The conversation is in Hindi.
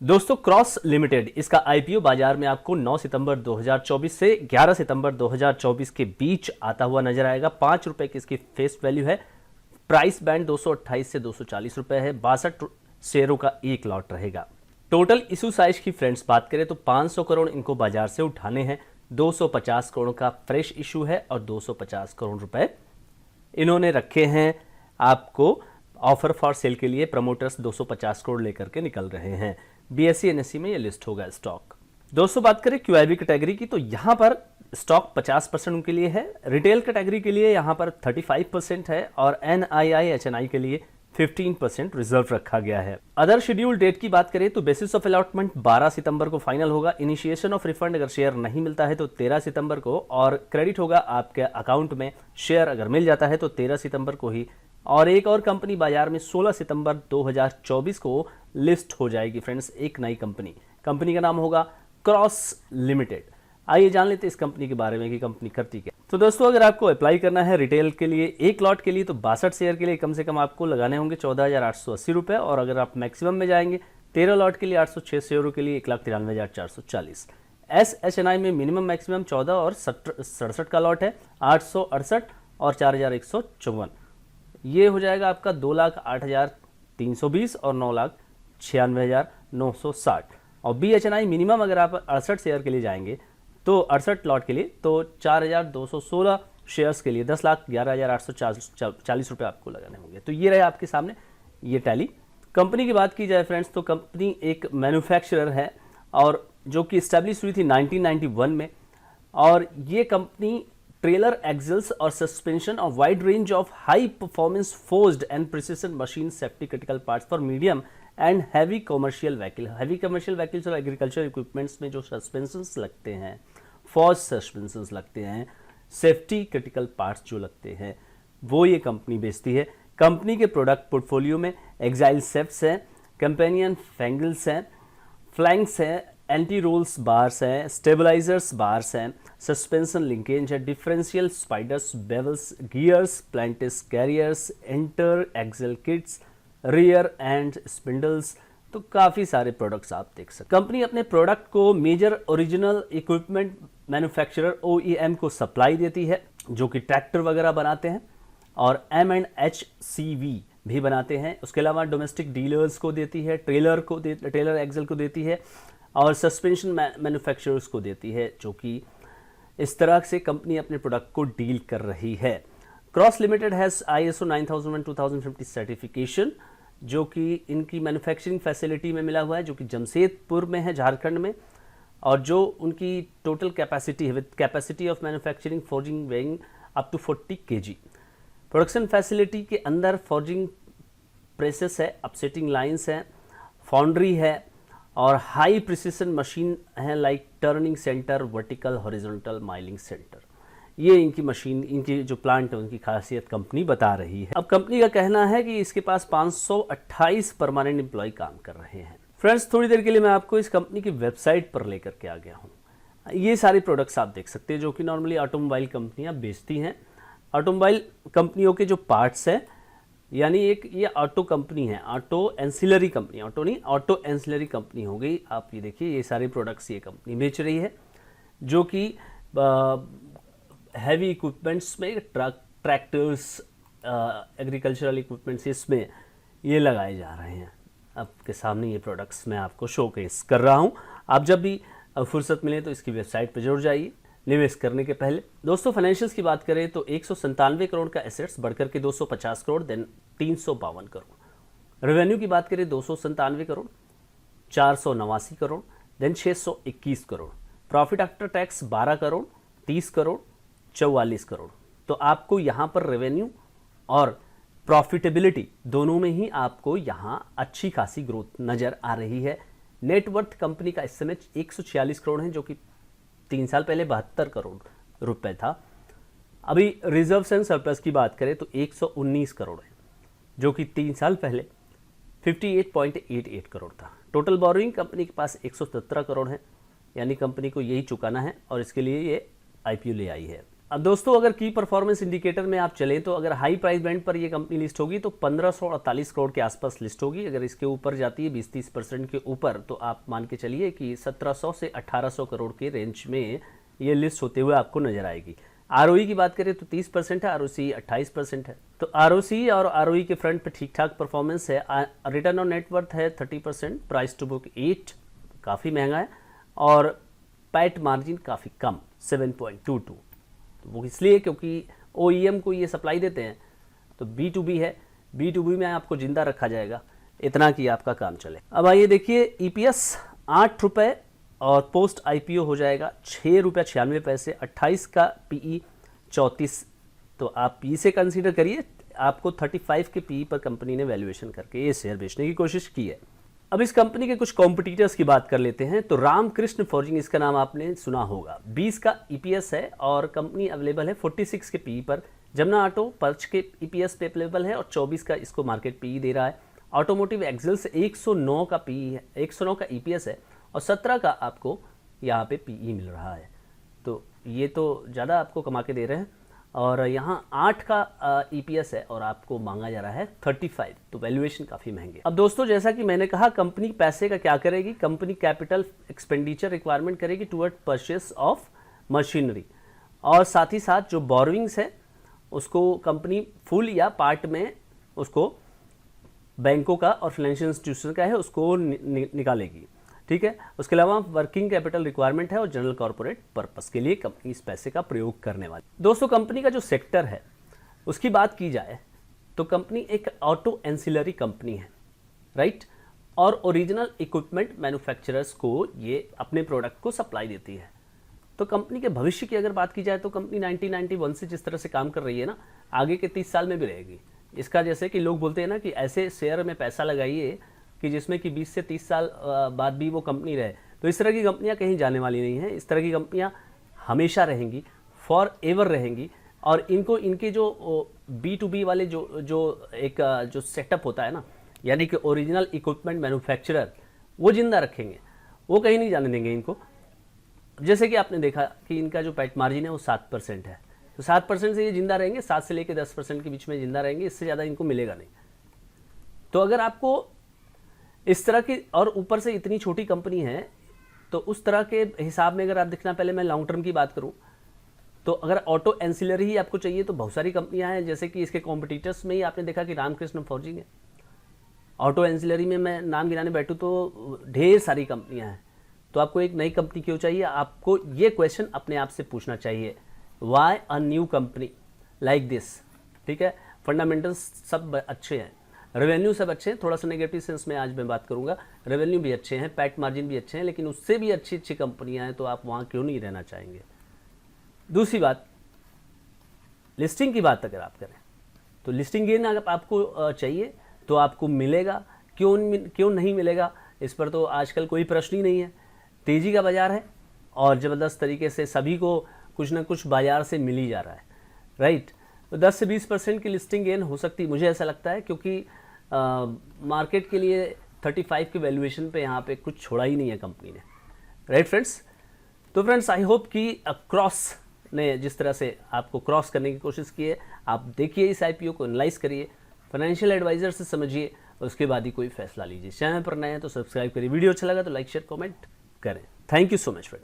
दोस्तों क्रॉस लिमिटेड इसका आईपीओ बाजार में आपको 9 सितंबर 2024 से 11 सितंबर 2024 के बीच आता हुआ नजर आएगा। 5 रुपए की इसकी फेस वैल्यू है। प्राइस बैंड 228 से 240 रुपए है। 62 शेयरों का एक लॉट रहेगा। टोटल इशू साइज की फ्रेंड्स बात करें तो 500 करोड़ इनको बाजार से उठाने हैं। 250 करोड़ का फ्रेश इशू है और 250 करोड़ रुपए इन्होंने रखे हैं आपको ऑफर फॉर सेल के लिए। प्रमोटर्स 250 करोड़ लेकर के निकल रहे हैं। बीएसई एनएसई में ये लिस्ट होगा स्टॉक। दोस्तों बात करें क्यूआईबी कैटेगरी की तो यहां पर स्टॉक 50% उनके लिए है। रिटेल कैटेगरी के लिए यहां पर 35% है और एनआईआई एचएनआई के लिए 15% रिजर्व रखा गया है। अदर शेड्यूल डेट की बात करें तो बेसिस ऑफ अलॉटमेंट 12 सितंबर को फाइनल होगा। इनिशिएशन ऑफ रिफंड अगर शेयर नहीं मिलता है तो 13 सितंबर को, और क्रेडिट होगा आपके अकाउंट में। शेयर अगर मिल जाता है तो 13 सितंबर को ही। और एक और कंपनी बाजार में 16 सितंबर 2024 को लिस्ट हो जाएगी फ्रेंड्स, एक नई कंपनी का नाम होगा क्रॉस लिमिटेड। आइए जान लेते हैं इस कंपनी के बारे में कि कंपनी करती क्या। तो दोस्तों अगर आपको अप्लाई करना है रिटेल के लिए एक लॉट के लिए तो 62 शेयर के लिए कम से कम आपको लगाने होंगे 14,880 रुपये, और अगर आप मैक्सिमम में जाएंगे 13 लॉट के लिए 806 शेयरों के लिए 1,93,440। एसएचएनआई में मिनिमम मैक्सिमम 14 और 67 का लॉट है, 868 और 4,154। ये हो जाएगा आपका 2,08,320 और 9,96,960। और BHNI मिनिमम अगर आप 68 शेयर के लिए जाएंगे तो 68 लॉट के लिए तो 4,216 शेयर्स के लिए 10,11,840 रुपये आपको लगाने होंगे। तो ये रहे आपके सामने ये टैली। कंपनी की बात की जाए फ्रेंड्स तो कंपनी एक मैन्युफैक्चरर है और जो कि इस्टेब्लिश हुई थी 1991 में। और ये कंपनी ट्रेलर एक्सल्स और suspension of wide range of high performance forced and precision machine safety critical parts for medium and heavy commercial vehicle. Heavy commercial vehicles और एग्रीकल्चर इक्विपमेंट्स में जो सस्पेंशंस लगते हैं, फोर्स सस्पेंशंस लगते हैं, सेफ्टी क्रिटिकल पार्ट्स जो लगते हैं, वो ये कंपनी बेचती है। कंपनी के प्रोडक्ट पोर्टफोलियो में एक्साइल सेफ्ट्स हैं, कंपेनियन फैंगल्स हैं, फ्लैंक्स हैं, एंटी रोल्स बार्स हैं, स्टेबलाइजर्स बार्स हैं, सस्पेंशन लिंकेज है, differential spiders, bevels, gears, planetary carriers, inter axle kits, rear end spindles. तो काफ़ी सारे प्रोडक्ट्स आप देख सकते हैं। कंपनी अपने प्रोडक्ट को major original equipment manufacturer OEM को सप्लाई देती है जो कि ट्रैक्टर वगैरह बनाते हैं और M&HCV भी बनाते हैं। उसके अलावा डोमेस्टिक डीलर्स को देती है, ट्रेलर एक्सल को देती है और सस्पेंशन मैन्युफैक्चरर्स को देती है, जो कि इस तरह से कंपनी अपने प्रोडक्ट को डील कर रही है। Cross limited has ISO 9001:2050 certification जो कि इनकी मैन्युफैक्चरिंग फैसिलिटी में मिला हुआ है, जो कि जमशेदपुर में है झारखंड में। और जो उनकी टोटल कैपेसिटी है with capacity of manufacturing forging weighing up to 40 kg। Production facility के अंदर फोर्जिंग प्रेसेस है, अपसेटिंग लाइंस हैं, फाउंड्री है और हाई प्रिसिशन मशीन है like turning centre, vertical horizontal milling centre. ये इनकी मशीन, इनकी जो प्लांट है उनकी खासियत कंपनी बता रही है। अब कंपनी का कहना है कि इसके पास 528 परमानेंट एम्प्लॉय काम कर रहे हैं। फ्रेंड्स थोड़ी देर के लिए मैं आपको इस कंपनी की वेबसाइट पर लेकर के आ गया हूँ। ये सारे प्रोडक्ट्स आप देख सकते हैं जो कि नॉर्मली ऑटोमोबाइल कंपनियाँ बेचती हैं। ऑटोमोबाइल कंपनियों के जो पार्ट्स हैं, यानी एक ये ऑटो कंपनी है, ऑटो एंसिलरी कंपनी, ऑटो नहीं ऑटो एंसिलरी कंपनी हो गई। आप ये देखिए ये सारे प्रोडक्ट्स ये कंपनी बेच रही है जो कि हैवी इक्विपमेंट्स में ट्रैक्टर्स, एग्रीकल्चरल इक्विपमेंट्स इसमें ये लगाए जा रहे हैं। आपके सामने ये प्रोडक्ट्स मैं आपको शोकेस कर रहा हूँ। आप जब भी फुर्सत मिले तो इसकी वेबसाइट पर जरूर जाइए निवेश करने के पहले। दोस्तों फाइनेंशियल्स की बात करें तो 197 करोड़ का एसेट्स बढ़कर के 250 करोड़, देन 352 करोड़। रेवेन्यू की बात करें 297 crore, 489 crore, then 621 crore. Profit after tax 12 crore, 30 crore, 44 crore. तो आपको यहाँ पर रेवेन्यू और प्रॉफिटेबिलिटी दोनों में ही आपको यहाँ अच्छी खासी ग्रोथ नज़र आ रही है। नेटवर्थ कंपनी का इस समय 146 करोड़ है जो कि 3 साल पहले 72 करोड़ रुपए था। अभी रिजर्व्स एंड सरप्लस की बात करें तो 119 करोड़ है जो कि 3 साल पहले 58.88 करोड़ था। टोटल बोरोइंग कंपनी के पास 117 करोड़ है, यानी कंपनी को यही चुकाना है और इसके लिए ये IPO ले आई है। अब दोस्तों अगर की परफॉर्मेंस इंडिकेटर में आप चलें तो अगर हाई प्राइस बैंड पर ये कंपनी लिस्ट होगी तो 1548 करोड़ के आसपास लिस्ट होगी। अगर इसके ऊपर जाती है 20-30% के ऊपर तो आप मान के चलिए कि 1700 से 1800 करोड़ के रेंज में ये लिस्ट होते हुए आपको नजर आएगी। आरओई की बात करें तो 30% है, आरओसी 28% है। तो आरओसी और आरओई के फ्रंट पे ठीक ठाक परफॉर्मेंस है। रिटर्न ऑन नेटवर्थ है 30%, प्राइस टू बुक 8, काफ़ी महंगा है, और पैट मार्जिन काफ़ी कम 7.22। वो इसलिए क्योंकि OEM को ये सप्लाई देते हैं, तो B2B है, B2B में आपको जिंदा रखा जाएगा, इतना कि आपका काम चले। अब आइए देखिए EPS 8 रुपये और पोस्ट IPO हो जाएगा 6 रुपये 96 पैसे, 28 का PE 34। तो आप PE से कंसीडर करिए, आपको 35 के PE पर कंपनी ने वैल्यूएशन करके ये शेयर बेचने की कोशिश की है। अब इस कंपनी के कुछ कॉम्पिटिटर्स की बात कर लेते हैं। तो रामकृष्ण फॉर्जिंग, इसका नाम आपने सुना होगा, 20 का EPS है और कंपनी अवेलेबल है 46 के PE पर। जमुना ऑटो 5 के EPS पे अवेलेबल है और 24 का इसको मार्केट PE दे रहा है। ऑटोमोटिव एक्सेल्स 109 का PE है, 109 का EPS है और 17 का आपको यहाँ पे PE मिल रहा है। तो ये तो ज़्यादा आपको कमा के दे रहे हैं। और यहाँ 8 का EPS है और आपको मांगा जा रहा है 35, तो वैल्यूएशन काफ़ी महंगे। अब दोस्तों जैसा कि मैंने कहा, कंपनी पैसे का क्या करेगी, कंपनी कैपिटल एक्सपेंडिचर रिक्वायरमेंट करेगी टुवर्ड परचेस ऑफ मशीनरी, और साथ ही साथ जो बोरोइंग्स है उसको कंपनी फुल या पार्ट में उसको बैंकों का और फाइनेंशियल इंस्टीट्यूशन का है उसको निकालेगी, ठीक है। उसके अलावा वर्किंग कैपिटल रिक्वायरमेंट है और जनरल कॉर्पोरेट पर्पस के लिए कंपनी इस पैसे का प्रयोग करने वाली। दोस्तों कंपनी का जो सेक्टर है उसकी बात की जाए तो कंपनी एक ऑटो एंसिलरी कंपनी है, राइट, और ओरिजिनल इक्विपमेंट मैन्युफैक्चरर्स को ये अपने प्रोडक्ट को सप्लाई देती है। तो कंपनी के भविष्य की अगर बात की जाए तो कंपनी 1991 से जिस तरह से काम कर रही है ना, आगे के 30 साल में भी रहेगी। इसका जैसे कि लोग बोलते हैं ना कि ऐसे शेयर में पैसा लगाइए कि जिसमें कि 20 से 30 साल बाद भी वो कंपनी रहे, तो इस तरह की कंपनियां कहीं जाने वाली नहीं हैं। इस तरह की कंपनियां हमेशा रहेंगी, फॉर एवर रहेंगी, और इनको इनके जो B2B वाले जो सेटअप होता है ना, यानी कि ओरिजिनल इक्विपमेंट मैन्युफैक्चरर, वो जिंदा रखेंगे, वो कहीं नहीं जाने देंगे इनको। जैसे कि आपने देखा कि इनका जो पैट मार्जिन है वो 7% है, तो 7% से ये जिंदा रहेंगे, 7 से लेकर 10% के बीच में जिंदा रहेंगे, इससे ज़्यादा इनको मिलेगा नहीं। तो अगर आपको इस तरह की, और ऊपर से इतनी छोटी कंपनी है, तो उस तरह के हिसाब में अगर आप देखना, पहले मैं लॉन्ग टर्म की बात करूं तो अगर ऑटो एंसिलरी ही आपको चाहिए तो बहुत सारी कंपनियां हैं। जैसे कि इसके कॉम्पिटिटर्स में ही आपने देखा कि रामकृष्ण फॉर्जिंग है। ऑटो एंसिलरी में मैं नाम गिनाने बैठूँ तो ढेर सारी कंपनियां हैं। तो आपको एक नई कंपनी क्यों चाहिए, आपको ये क्वेश्चन अपने आप से पूछना चाहिए, why a new company like this, ठीक है। फंडामेंटल्स सब अच्छे हैं, रेवेन्यू सब अच्छे हैं, थोड़ा सा नेगेटिव सेंस में आज मैं बात करूंगा, रेवेन्यू भी अच्छे हैं, पैट मार्जिन भी अच्छे हैं, लेकिन उससे भी अच्छी अच्छी कंपनियां हैं, तो आप वहां क्यों नहीं रहना चाहेंगे। दूसरी बात, लिस्टिंग की बात अगर आप करें तो लिस्टिंग गेन अगर आपको चाहिए तो आपको मिलेगा, क्यों नहीं मिलेगा, इस पर तो आजकल कोई प्रश्न ही नहीं है। तेजी का बाजार है और ज़बरदस्त तरीके से सभी को कुछ ना कुछ बाजार से मिल ही जा रहा है, राइट। तो 10 से 20% की लिस्टिंग गेन हो सकती है, मुझे ऐसा लगता है, क्योंकि मार्केट के लिए 35 के वैल्यूएशन पे यहाँ पे कुछ छोड़ा ही नहीं है कंपनी ने, राइट फ्रेंड्स। तो फ्रेंड्स आई होप कि क्रॉस ने जिस तरह से आपको क्रॉस करने की कोशिश की है, आप देखिए इस IPO को एनालाइज करिए, फाइनेंशियल एडवाइजर से समझिए, उसके बाद ही कोई फैसला लीजिए। चैनल पर नए हैं तो सब्सक्राइब करिए, वीडियो अच्छा लगा तो लाइक शेयर कमेंट करें। Thank you so much friends.